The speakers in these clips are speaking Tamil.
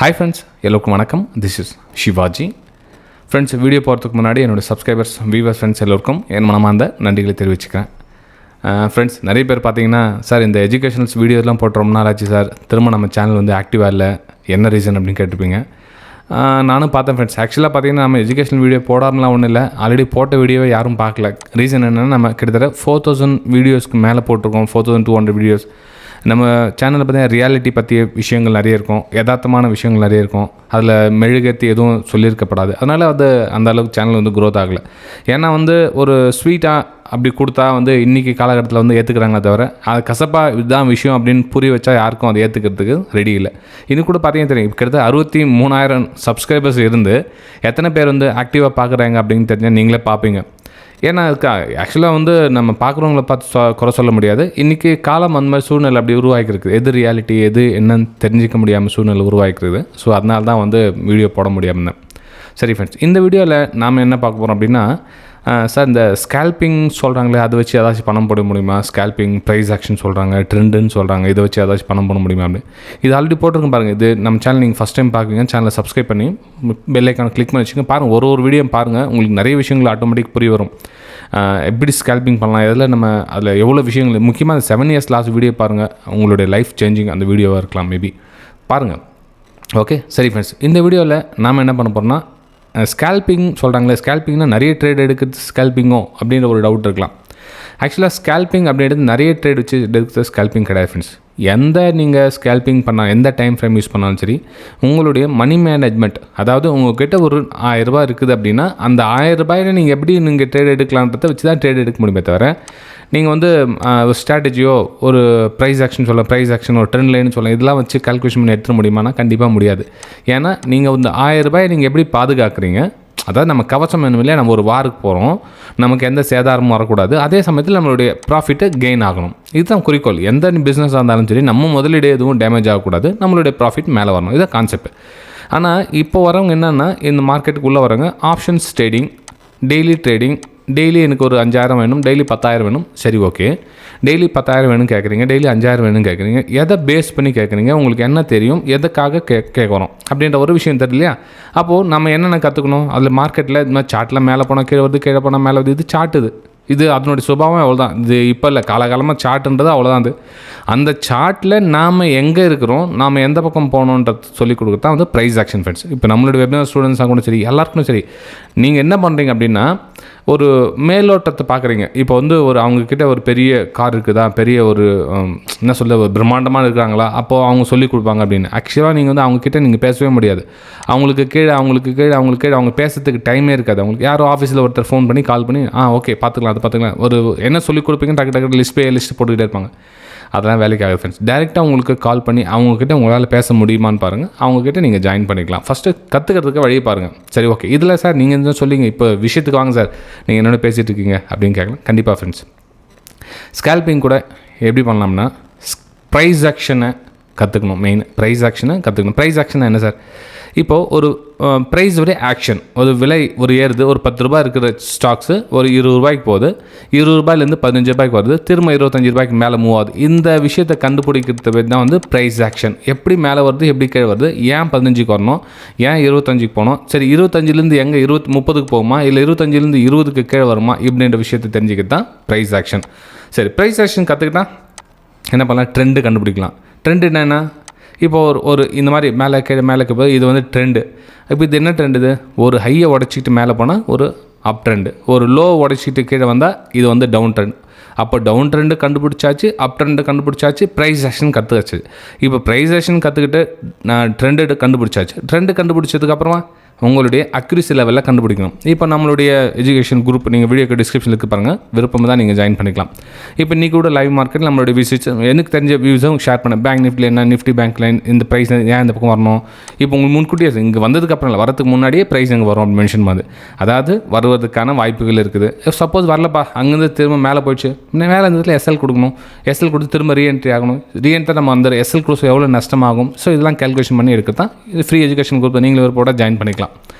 Hi friends, எல்லோருக்கும் வணக்கம். This is Shivaji. Friends, video போகிறதுக்கு முன்னாடி என்னோட சப்ஸ்கிரைபர்ஸ், வியூவர்ஸ், ஃப்ரெண்ட்ஸ் எல்லோருக்கும் என் மனமார்ந்த நன்றிகளை தெரிவிச்சுக்கிறேன். ஃப்ரெண்ட்ஸ், நிறைய பேர் பார்த்தீங்கன்னா, சார் இந்த எஜுகேஷனல்ஸ் வீடியோலாம் போட்டு ரொம்ப நாள் ஆச்சு சார், திரும்ப நம்ம சேனல் வந்து ஆக்டிவாக இல்லை, என்ன ரீசன் அப்படின்னு கேட்டுருப்பீங்க. நானும் பார்த்தேன் ஃப்ரெண்ட்ஸ். ஆக்சுவலாக பார்த்தீங்கன்னா நம்ம எஜுகேஷனல் வீடியோ போடாமலாம் ஒன்றும் இல்லை, ஆல்ரெடி போட்ட வீடியோவை யாரும் பார்க்கல. ரீசன் என்னென்னா, நம்ம கிட்டத்தட்ட 4000 வீடியோஸ்க்கு மேலே போட்டிருக்கோம், 4200 வீடியோஸ். நம்ம சேனலில் பார்த்தீங்கன்னா ரியாலிட்டி பற்றிய விஷயங்கள் நிறைய இருக்கும், யதார்த்தமான விஷயங்கள் நிறைய இருக்கும், அதில் மெழுகேற்றி எதுவும் சொல்லியிருக்கப்படாது. அதனால் அது அந்த அளவுக்கு சேனல் வந்து க்ரோத் ஆகலை. ஏன்னா வந்து ஒரு ஸ்வீட்டாக அப்படி கொடுத்தா வந்து இன்றைக்கி காலகட்டத்தில் வந்து ஏற்றுக்கிறாங்களே தவிர, அது கசப்பாக இதுதான் விஷயம் அப்படின்னு புரிய வச்சா யாருக்கும் அதை ஏற்றுக்கிறதுக்கு ரெடி இல்லை. இது கூட பார்த்தீங்கன்னா தெரியும், கிட்டத்தட்ட 63,000 சப்ஸ்கிரைபர்ஸ் இருந்து எத்தனை பேர் வந்து ஆக்டிவாக பார்க்குறாங்க அப்படின்னு தெரிஞ்சால் நீங்களே பார்ப்பீங்க. ஏன்னா அதுக்கு ஆக்சுவலாக வந்து நம்ம பார்க்குறவங்கள பார்த்து குறை சொல்ல முடியாது. இன்றைக்கி காலம் அந்த மாதிரி சூழ்நிலை அப்படி உருவாக்கிருக்குது. எது ரியாலிட்டி எது என்னன்னு தெரிஞ்சிக்க முடியாமல் சூழ்நிலை உருவாக்கிருக்குது. ஸோ அதனால தான் வந்து வீடியோ போட முடியாமல் தான். சரி ஃப்ரெண்ட்ஸ், இந்த வீடியோவில் நாம் என்ன பார்க்க போகிறோம் அப்படின்னா, சார் இந்த ஸ்கேல்பிங் சொல்கிறாங்களே, அதை வச்சு ஏதாச்சும் பணம் போட முடியுமா? ஸ்கேல்பிங், ப்ரைஸ் ஆக்ஷன் சொல்கிறாங்க, ட்ரெண்டுன்னு சொல்கிறாங்க, இதை வச்சு ஏதாச்சும் பணம் போட முடியுமா அப்படின்னு. இது ஆல்ரெடி போட்டிருக்கேன் பாருங்கள். இது நம்ம சேனல் நீங்கள் ஃபஸ்ட் டைம் பார்க்குறீங்க, சேனலை சப்ஸ்கிரைப் பண்ணி பெல் ஐக்கானை கிளிக் பண்ணி வச்சுங்க. பாருங்கள், ஒரு வீடியோ பாருங்கள், உங்களுக்கு நிறைய விஷயங்கள் ஆட்டோமேட்டிக் புரிய வரும். எப்படி ஸ்கேல்பிங் பண்ணலாம், இதில் நம்ம அதில் எவ்வளோ விஷயங்கள், முக்கியமாக அந்த 7 years லாஸ்ட் வீடியோ பாருங்கள், உங்களுடைய லைஃப் சேஞ்சிங் அந்த வீடியோவாக இருக்கலாம் மேபி, பாருங்கள். ஓகே, சரி ஃப்ரெண்ட்ஸ், இந்த வீடியோவில் நாம் என்ன பண்ண போகிறோம்னா, ஸ்கேல்பிங் சொல்கிறாங்களே, ஸ்கேல்பிங்னா நிறைய ட்ரேட் எடுக்கிறது ஸ்கேல்பிங்கோ அப்படின்ற ஒரு டவுட் இருக்கலாம். ஆக்சுவலாக ஸ்கேல்பிங் அப்படின்றது நிறைய ட்ரேட் வச்சு எடுக்கிறது ஸ்கேல்பிங் கிடையாது ஃப்ரெண்ட்ஸ். எந்த நீங்கள் ஸ்கேல்பிங் பண்ணால், எந்த டைம் ஃப்ரேம் யூஸ் பண்ணாலும் சரி, உங்களுடைய மணி மேனேஜ்மெண்ட், அதாவது உங்கள்கிட்ட ஒரு 1000 ரூபாய் இருக்குது அப்படின்னா, அந்த 1000 ரூபாயில் நீங்கள் எப்படி நீங்கள் ட்ரேட் எடுக்கலான்றதை வச்சு தான் ட்ரேட் எடுக்க முடியுமே தவிர, நீங்கள் வந்து ஒரு ஸ்ட்ராட்டஜியோ, ஒரு ப்ரைஸ் ஆக்ஷன் சொல்ல, ப்ரைஸ் ஆக்ஷன், ஒரு ட்ரெண்ட் லைன் சொல்ல, இதெல்லாம் வச்சு கால்குலேஷன் பண்ணி எடுத்துட முடியுமானா கண்டிப்பாக முடியாது. ஏன்னா நீங்கள் இந்த 1000 ரூபாயை நீங்கள் எப்படி பாதுகாக்கிறீங்க, அதாவது நம்ம கவசம் வேணும் இல்லையா, நம்ம ஒரு வாருக்கு போகிறோம், நமக்கு எந்த சேதாரமும் வரக்கூடாது, அதே சமயத்தில் நம்மளுடைய ப்ராஃபிட்டை கெயின் ஆகணும். இதுதான் குறிக்கோள். எந்த பிஸ்னஸாக இருந்தாலும் சரி, நம்ம முதலீடு எதுவும் டேமேஜ் ஆகக்கூடாது, நம்மளுடைய ப்ராஃபிட் மேலே வரணும். இதுதான் கான்செப்ட். ஆனால் இப்போ வரவங்க என்னென்னா, இந்த மார்க்கெட்டுக்குள்ளே வரவங்க options trading, daily trading, daily எனக்கு ஒரு 5000 வேணும், டெய்லி 10,000 வேணும். சரி, ஓகே, டெய்லி 10,000 வேணும் கேட்குறீங்க, டெய்லி 5000 வேணும் கேட்குறீங்க. எதை பேஸ் பண்ணி கேட்குறீங்க, உங்களுக்கு என்ன தெரியும், எதுக்காக கேட்குறோம் அப்படின்ற ஒரு விஷயம் தெரியலையா? அப்போது நம்ம என்னென்ன கற்றுக்கணும், அதில் மார்க்கெட்டில் இந்த மாதிரி சார்ட்டில் மேலே போனால் கீழே வருது, கீழே போனால் மேலே வருது, இது சார்ட், இது அதனுடைய சுபாவம் அவ்வளோதான். இது இப்போ இல்லை, காலகாலமாக சார்ட்டுன்றது அவ்வளோதான். அது அந்த சார்ட்டில் நாம் எங்கே இருக்கிறோம், நாம் எந்த பக்கம் போகணுன்றது சொல்லிக் கொடுக்குறது தான் வந்து ப்ரைஸ் ஆக்ஷன் ஃப்ரெண்ட்ஸ். இப்போ நம்மளுடைய வெபினார் ஸ்டூடெண்ட்ஸாக கூட சரி, எல்லாருக்கும் சரி, நீங்கள் என்ன பண்ணுறீங்க அப்படின்னா, ஒரு மேலோட்டத்தை பார்க்குறீங்க. இப்போ வந்து ஒரு அவங்கக்கிட்ட ஒரு பெரிய கார் இருக்குதா, பெரிய ஒரு என்ன சொல்ல, ஒரு பிரம்மாண்டமாக இருக்கிறாங்களா, அப்போது அவங்க சொல்லிக் கொடுப்பாங்க அப்படின்னு. ஆக்சுவலாக நீங்கள் வந்து அவங்கக்கிட்ட நீங்கள் பேசவே முடியாது. அவங்களுக்கு கீழே அவங்க பேசுறதுக்கு டைமே இருக்காது. அவங்களுக்கு யாரோ ஆஃபீஸில் ஒருத்தர் ஃபோன் பண்ணி கால் பண்ணி, ஓகே பார்த்துக்கலாம், அது பார்த்துக்கலாம், ஒரு என்ன சொல்லிக் கொடுப்பீங்க, டக்கு லிஸ்ட் போட்டுக்கிட்டே இருப்பாங்க. அதெல்லாம் வேலைக்கு ஆகுது ஃப்ரெண்ட்ஸ். டேரெக்டாக உங்களுக்கு கால் பண்ணி அவங்கக்கிட்ட உங்களால் பேச முடியுமான்னு பாருங்கள். அவங்கக்கிட்ட நீங்கள் ஜாயின் பண்ணிக்கலாம். ஃபஸ்ட்டு கற்றுக்கிறதுக்கு வழியை பாருங்கள். சரி, ஓகே, இதில் சார் நீங்கள் என்ன சொல்லிங்க, இப்போ விஷயத்துக்கு வாங்க சார், நீங்கள் என்னோட பேசிகிட்டு இருக்கீங்க அப்படின்னு கேட்கலாம். கண்டிப்பாக ஃப்ரெண்ட்ஸ், ஸ்கேல்பிங் கூட எப்படி பண்ணலாம்னா, ப்ரைஸ் ஆக்ஷனை கற்றுக்கணும். மெயின் ப்ரைஸ் ஆக்ஷனை கற்றுக்கணும். ப்ரைஸ் ஆக்ஷன் என்ன சார்? இப்போது ஒரு ப்ரைஸுடைய ஆக்ஷன், ஒரு விலை ஒரு ஏறுது, ஒரு 10 ரூபாய் இருக்கிற ஸ்டாக்ஸு ஒரு 20 ரூபாய்க்கு போகுது, 20 ரூபாயிலேருந்து 15 ரூபாய்க்கு வருது, திரும்ப 25 ரூபாய்க்கு மேலே மூவ் ஆகுது. இந்த விஷயத்தை கண்டுபிடிக்கிறது தான் வந்து ப்ரைஸ் ஆக்ஷன். எப்படி மேலே வருது, எப்படி கீழே வருது, ஏன் 15க்கு வரணும், ஏன் 25க்கு போகணும், சரி 25லேருந்து எங்கே 30க்கு போகுமா, இல்லை 25லேருந்து 20க்கு கீழே வருமா, இப்படின்ற விஷயத்தை தெரிஞ்சுக்கிட்டு தான் ப்ரைஸ் ஆக்ஷன். சரி, ப்ரைஸ் ஆக்ஷன் கற்றுக்கிட்டா என்ன பண்ணலாம், ட்ரெண்டு கண்டுபிடிக்கலாம். ட்ரெண்டு என்னென்னா, இப்போ ஒரு இந்த மாதிரி மேலே போய் இது வந்து ட்ரெண்டு. இப்போ இது என்ன ட்ரெண்டு, இது ஒரு ஹையை உடச்சிக்கிட்டு மேலே போனால் ஒரு அப் ட்ரெண்டு, ஒரு லோ உடச்சிக்கிட்டு கீழே வந்தால் இது வந்து டவுன் ட்ரெண்ட். அப்போ டவுன் ட்ரெண்டு கண்டுபிடிச்சாச்சு, அப் ட்ரெண்டு கண்டுபிடிச்சாச்சு, ப்ரைஸ் ஆக்ஷன் கற்றுக்காச்சு. இப்போ ப்ரைஸ் ஆக்ஷன் கற்றுக்கிட்டு நான் ட்ரெண்டு கண்டுபிடிச்சாச்சு. ட்ரெண்டு கண்டுபிடிச்சதுக்கப்புறமா உங்களுடைய அக்யூரசி லெவலில் கண்டுபிடிக்கணும். இப்போ நம்மளுடைய எஜுகேஷன் குரூப் நீங்கள் வீடியோக்கு டிஸ்கிரிப்ஷனில் இருக்கு பாருங்கள், விருப்பம் தான் நீங்கள் ஜாயின் பண்ணிக்கலாம். இப்போ இன்றைக்கி கூட லைவ் மார்க்கெட்டில் நம்மளுடைய விசிட்ஸ் எனக்கு தெரிஞ்ச வியூஸும் ஷேர் பண்ணேன். பேங்க் நிஃப்டியில் என்ன, நிஃப்டி பேங்க் லைன் இந்த ப்ரைஸ் ஏன் இந்த பக்கம் வரணும், இப்போ உங்களுக்கு முன்கூட்டியே இங்கே வந்ததுக்கப்புறம் இல்லை, வரதுக்கு முன்னாடியே ப்ரைஸ் எங்கே வரும் அப்படின்னு மென்ஷன் பண்ணுது. அதாவது வருவதற்கான வாய்ப்புகள் இருக்குது. சப்போஸ் வரலப்பா, அங்கேருந்து திரும்ப மேலே போயிடுச்சு, மேலே இருந்ததில் எஸ்எல் கொடுக்கணும், எஸ்எல் கொடுத்து திரும்ப ரீஎன்ட்ரி ஆகணும், ரீஎன்ட்ரி நம்ம அந்த எஸ்எல் கொடுத்து எவ்வளோ நஷ்டமாகும். ஸோ இதெல்லாம் கேல்குலேஷன் பண்ணி எடுக்க தான் இது ஃப்ரீ எஜுகேஷன் குரூப், நீங்களும் ஒரு போட ஜாயின் பண்ணிக்கலாம்.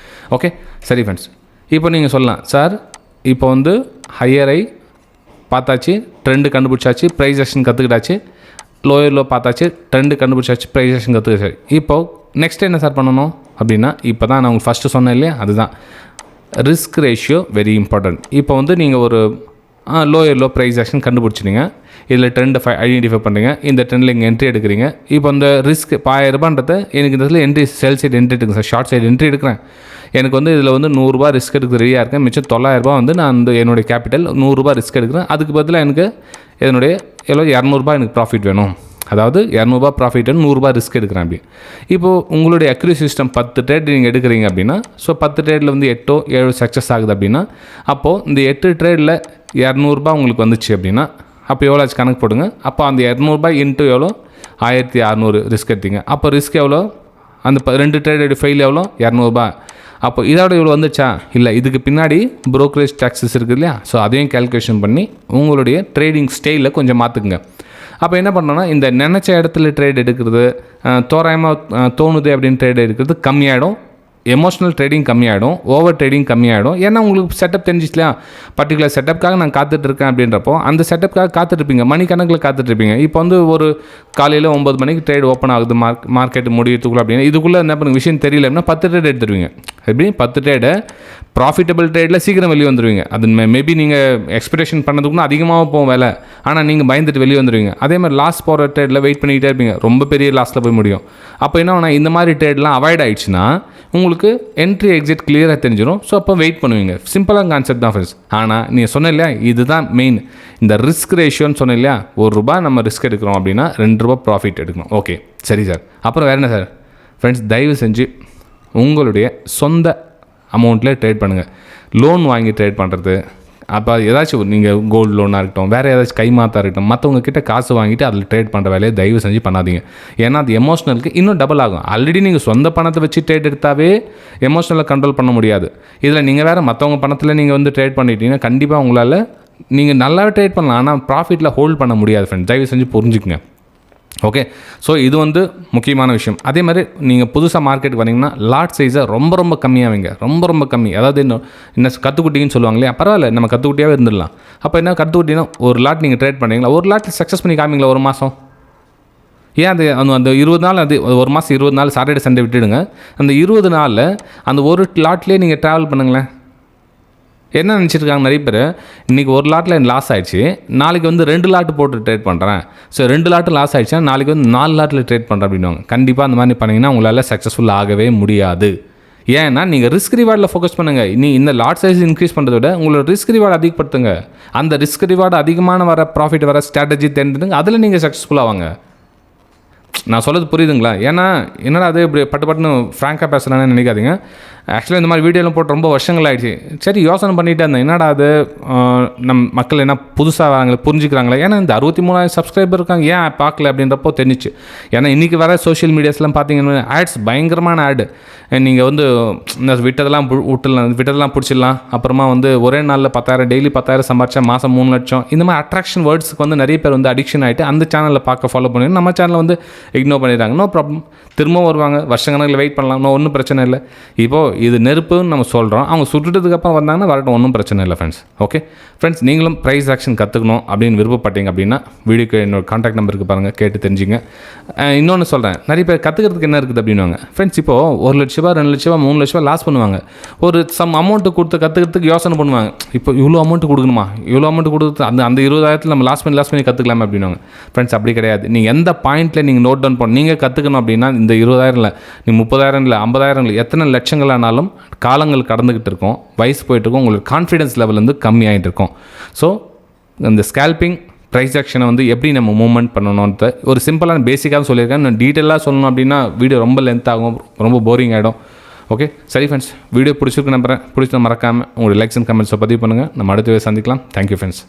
ஓகே, சரி ஃப்ரெண்ட்ஸ், இப்போ நீங்கள் சொல்லலாம், சார் இப்போ வந்து ஹையரை பார்த்தாச்சு, ட்ரெண்டு கண்டுபிடிச்சாச்சு, ப்ரைஸ் ஆக்ஷன் கற்றுக்கிட்டாச்சு, லோயர் லோ பார்த்தாச்சு, ட்ரெண்டு கண்டுபிடிச்சாச்சு, ப்ரைஸ் ஆக்ஷன் கற்றுக்கிட்டாச்சு. இப்போது நெக்ஸ்ட் என்ன சார் பண்ணணும் அப்படின்னா, இப்போ தான் நான் உங்களுக்கு ஃபஸ்ட்டு சொன்னேன் இல்லையா, அதுதான் ரிஸ்க் ரேஷியோ வெரி இம்பார்ட்டன்ட். இப்போ வந்து நீங்கள் ஒரு லோ ப்ரைஸ் ஆக்ஷன் கண்டுபிடிச்சிங்க, இதில் ட்ரெண்டை ஐடென்டிஃபை பண்ணுறீங்க, இந்த ட்ரெண்டில் இங்கே என்ட்ரி எடுக்கிறீங்க. இப்போ இந்த ரிஸ்க் இப்போ 1000 ரூபான்றதை எனக்கு இந்த இதில் என்ட்ரி சேல் சைடு என்ட்ரி எடுக்குங்க சார், ஷார்ட் சைடு என்ட்ரி எடுக்கிறேன். எனக்கு வந்து இதில் வந்து 100 ரூபா ரிஸ்க் எடுக்க ரெடியாக இருக்கேன். மிச்சம் 900 ரூபா வந்து நான் வந்து என்னுடைய கேபிட்டல் 100 ரூபா ரிஸ்க் எடுக்கிறேன். அதுக்கு பதிலாக எனக்கு என்னுடைய 200 ரூபா எனக்கு ப்ராஃபிட் வேணும். அதாவது 200 ரூபா ப்ராஃபிட் 100 ரூபா ரிஸ்க் எடுக்கிறேன் அப்படி. இப்போது உங்களுடைய அக்யூரேசி சிஸ்டம் 10 ட்ரேட் நீங்கள் எடுக்கிறீங்க அப்படின்னா, ஸோ 10 ட்ரேடில் வந்து 8 7 சக்ஸஸ் ஆகுது அப்படின்னா, அப்போது இந்த 8 ட்ரேடில் 200 ரூபா உங்களுக்கு வந்துச்சு அப்படின்னா, அப்போ எவ்வளோ ஆச்சு கணக்கு போடுங்க. அப்போ அந்த 200 ரூபாய் இன்ட்டு எவ்வளோ, 1600 ரிஸ்க் எடுத்தீங்க. அப்போ ரிஸ்க் எவ்வளோ, அந்த 2 ட்ரேட் ஃபெயில் எவ்வளோ, 200 ரூபா. அப்போ இதோட இவ்வளோ வந்துச்சா, இல்லை இதுக்கு பின்னாடி ப்ரோக்கரேஜ் டாக்ஸஸ் இருக்குது இல்லையா, ஸோ அதையும் கேல்குலேஷன் பண்ணி உங்களுடைய ட்ரேடிங் ஸ்டைலில் கொஞ்சம் மாற்றுக்குங்க. அப்போ என்ன பண்ணோன்னா, இந்த நினச்ச இடத்துல ட்ரேட் எடுக்கிறது, தோராயமாக தோணுது அப்படின்னு ட்ரேட் எடுக்கிறது கம்மியாகிடும். எமோஷனல் ட்ரேடிங் கம்மியாகிடும், ஓவர் ட்ரேடிங் கம்மியாகிடும். ஏன்னா உங்களுக்கு செட்டப் தெரிஞ்சிச்சுலையா, பர்டிகுலர் செட்டப்புக்காக நான் காத்துட்ருக்கேன் அப்படின்றப்போ அந்த செட்டப்புக்காக காத்துட்ருப்பீங்க, மணிக்கணக்கில் காத்துட்ருப்பீங்க. இப்போ வந்து ஒரு காலையில் 9 மணிக்கு ட்ரேட் ஓப்பன் ஆகுது, மார்க்கெட் முடியத்துக்குள்ள அப்படின்னு, இதுக்குள்ளே என்ன பண்ணுங்க விஷயம் தெரியல அப்படின்னா 10 ட்ரேட் எடுத்துருவீங்க. எப்படி 10 ட்ரேடை ப்ராஃபிட்டபிள் ட்ரேடில் சீக்கிரம் வெளியே வந்துடுவீங்க. அது மேபி நீங்கள் எக்ஸ்பெக்டேஷன் பண்ணதுக்குன்னா அதிகமாக போகும் வேலை, ஆனால் நீங்கள் பயந்துட்டு வெளியே வந்துடுவீங்க. அதே மாதிரி லாஸ் போகிற ட்ரேடில் வெயிட் பண்ணிக்கிட்டே இருப்பீங்க, ரொம்ப பெரிய லாஸில் போய் முடியும். அப்போ என்ன ஆகுனா, இந்த மாதிரி ட்ரேட்லாம் அவாய்ட் ஆகிடுச்சுன்னா உங்களுக்கு என்ட்ரி எக்ஸிட் கிளியராக தெரிஞ்சிடும். ஸோ அப்போ வெயிட் பண்ணுவீங்க. சிம்பிளாக கான்செப்ட் தான் ஃப்ரெண்ட்ஸ். ஆனால் நீங்கள் சொன்ன இல்லையா, இதுதான் மெயின். இந்த ரிஸ்க் ரேஷியோன்னு சொன்ன இல்லையா, ₹1 நம்ம ரிஸ்க் எடுக்கிறோம் அப்படின்னா ₹2 ப்ராஃபிட் எடுக்கணும். ஓகே சரி சார், அப்புறம் வேறு என்ன சார்? ஃப்ரெண்ட்ஸ், தயவு செஞ்சு உங்களுடைய சொந்த அமௌண்ட்டில் ட்ரேட் பண்ணுங்கள். லோன் வாங்கி ட்ரேட் பண்ணுறது, அப்போ ஏதாச்சும் நீங்கள் கோல்டு லோனாக இருக்கட்டும், வேறு ஏதாச்சும் கைமாத்தா இருக்கட்டும், மற்றவங்க கிட்ட காசு வாங்கிட்டு அதில் ட்ரேட் பண்ணுற வேலையை தயவு செஞ்சு பண்ணாதீங்க. ஏன்னா அது எமோஷனலுக்கு இன்னும் டபுள் ஆகும். ஆல்ரெடி நீங்கள் சொந்த பணத்தை வச்சு ட்ரேட் எடுத்தாவே எமோஷனலை கண்ட்ரோல் பண்ண முடியாது. இதில் நீங்கள் வேறு மற்றவங்க பணத்தில் நீங்கள் வந்து ட்ரேட் பண்ணிட்டீங்கன்னா கண்டிப்பாக உங்களால் நீங்கள் நல்லாவே ட்ரேட் பண்ணலாம், ஆனால் ப்ராஃபிட்டில் ஹோல்ட் பண்ண முடியாது ஃப்ரெண்ட். தயவு செஞ்சு புரிஞ்சுக்குங்க. ஓகே, ஸோ இது வந்து முக்கியமான விஷயம். அதே மாதிரி நீங்கள் புதுசாக மார்க்கெட்டுக்கு வந்தீங்கன்னா லாட் சைஸை ரொம்ப கம்மியாக வைங்க, ரொம்ப கம்மி. அதாவது என்ன கற்றுக்குட்டின்னு சொல்லுவாங்க இல்லையா, பரவாயில்ல நம்ம கற்றுக்குட்டியாகவே இருந்துடலாம். அப்போ என்ன கற்றுக்குட்டினா, ஒரு லாட் நீங்கள் ட்ரேட் பண்ணுறீங்களா, ஒரு லாட் சக்ஸஸ் பண்ணி காமிங்களா ஒரு மாதம். ஏன் அது அந்த 20 நாள், அது ஒரு மாதம் 20 நாள் சாட்டர்டே சண்டே விட்டுடுங்க. அந்த 20 நாளில் அந்த ஒரு லாட்லேயே நீங்கள் ட்ராவல் பண்ணுங்களேன். என்ன நினச்சிருக்காங்க நிறைய பேர், இன்றைக்கி ஒரு லாட்டில் எனக்கு லாஸ் ஆகிடுச்சு, நாளைக்கு வந்து 2 லாட்டு போட்டு ட்ரேட் பண்ணுறேன், ஸோ 2 லாட்டு லாஸ் ஆகிடுச்சா நாளைக்கு வந்து 4 லாட்டில் ட்ரேட் பண்ணுறேன் அப்படின்வாங்க. கண்டிப்பாக அந்த மாதிரி பண்ணிங்கன்னா உங்களால் சக்ஸஸ்ஃபுல் ஆகவே முடியாது. ஏன்னா நீங்கள் ரிஸ்க் ரிவார்டில் ஃபோக்கஸ் பண்ணுங்கள். நீ இந்த லாட் சைஸ் இன்க்ரீஸ் பண்ணுறத விட உங்களோட ரிஸ்க் ரிவார்டு அதிகப்படுத்துங்க. அந்த ரிஸ்க் ரிவார்டு அதிகமான வர ப்ராஃபிட் வர ஸ்ட்ராட்டஜி தெரிஞ்சுதுங்க, அதில் நீங்கள் சக்ஸஸ்ஃபுல்லாக நான் சொல்கிறது புரியுதுங்களா? ஏன்னா என்னடா அது இப்படி பட்டுன்னு ஃப்ராங்காக பேசுகிறான்னு நினைக்காதீங்க. ஆக்சுவலாக இந்த மாதிரி வீடியோலாம் போட்டு ரொம்ப வருஷங்கள் ஆகிடுச்சு. சரி, யோசனை பண்ணிகிட்டே இருந்தேன், என்னடா அது நம் மக்கள் என்ன புதுசாக வராங்களே, புரிஞ்சுக்கிறாங்களே. ஏன்னா இந்த 63,000 சப்ஸ்கிரைபர் இருக்காங்க, ஏன் பார்க்கல அப்படின்றப்போ தெரிஞ்சிச்சு. ஏன்னா இன்றைக்கி வர சோஷியல் மீடியாஸ்லாம் பார்த்தீங்கன்னா ஆட்ஸ் பயங்கரமான ஆடு. நீங்கள் வந்து இந்த விட்டதெல்லாம் பிடிச்சிடலாம், அப்புறமா வந்து ஒரே நாளில் 10,000 டெய்லி 10,000 சம்பாரிச்சா மாதம் 3 லட்சம், இந்த மாதிரி அட்ராக்ஷன் வேர்ட்ஸுக்கு வந்து நிறைய பேர் வந்து அடிக்ஷன் ஆகிட்டு அந்த சேனலில் பார்க்க ஃபாலோ பண்ணி நம்ம சேனலில் வந்து இக்னோர் பண்ணிடுறாங்க. நோ ப்ராப்ளம், திரும்பவும் வருவாங்க, வருஷக்கணக்கில் வெயிட் பண்ணலாம், ஒன்றும் பிரச்சனை இல்லை. இப்போது இது நெருப்புன்னு நம்ம சொல்கிறோம், அவங்க சுட்டுறதுக்கப்புறம் வந்தாங்கன்னா வரட்டும், ஒன்றும் பிரச்சனை இல்லை ஃப்ரெண்ட்ஸ். ஓகே ஃப்ரெண்ட்ஸ், நீங்களும் ப்ரைஸ் ஆக்ஷன் கற்றுக்கணும் அப்படின்னு விருப்பப்பட்டீங்க அப்படின்னா வீடியோக்கு என்னோட கான்டாக்ட் நம்பருக்கு பாருங்கள், கேட்டு தெரிஞ்சுங்க. இன்னொன்று சொல்கிறேன், நிறைய பேர் கற்றுக்கிறதுக்கு என்ன இருக்குது அப்படின்வாங்க. ஃப்ரெண்ட்ஸ், இப்போது 1 லட்ச ரூபா 2 லட்ச ரூபா 3 லட்ச ரூபா லாஸ் பண்ணுவாங்க. ஒரு சம் அமௌண்ட்டு கொடுத்து கற்றுக்கிறதுக்கு யோசனை பண்ணுவாங்க. இப்போ இவ்வளோ அமௌண்ட்டு கொடுக்கணுமா, இவ்வளோ அமௌண்ட்டு கொடுத்து அந்த 20,000 நம்ம லாஸ் பண்ணி கற்றுக்கலாமே அப்படின்வாங்க. ஃப்ரெண்ட்ஸ், அப்படி கிடையாது. நீங்கள் எந்த பாயிண்ட்டில் நீங்கள் நோட் டவுன் பண்ணணும், நீங்கள் கற்றுக்கணும் அப்படின்னா இந்த 20,000 இல்லை, நீ 30,000 இல்லை, 50,000 இல்லை, எத்தனை லட்சங்கள் ஆனாலும் காலங்கள் கடந்துக்கிட்டு இருக்கும், வயசு போயிட்டுருக்கும், உங்களுக்கு கான்ஃபிடன்ஸ் லெவல் வந்து கம்மியாகிட்டு இருக்கும். ஸோ இந்த ஸ்கேல்பிங் ப்ரைஸ் ஆக்ஷனை வந்து எப்படி நம்ம மூவ்மெண்ட் பண்ணணும்னு ஒரு சிம்பிளான பேசிக்காக சொல்லியிருக்கேன். நான் டீட்டெயிலாக சொல்லணும் அப்படின்னா வீடியோ ரொம்ப லென்த் ஆகும், ரொம்ப போரிங் ஆகிடும். ஓகே சரி ஃப்ரெண்ட்ஸ், வீடியோ பிடிச்சிருக்கு நம்புறேன். பிடிச்சா மறக்காமல் உங்களுடைய லைக்ஸ் அண்ட் கமெண்ட்ஸை பதிவு பண்ணுங்கள். நம்ம அடுத்த சந்திக்கலாம். Thank you friends.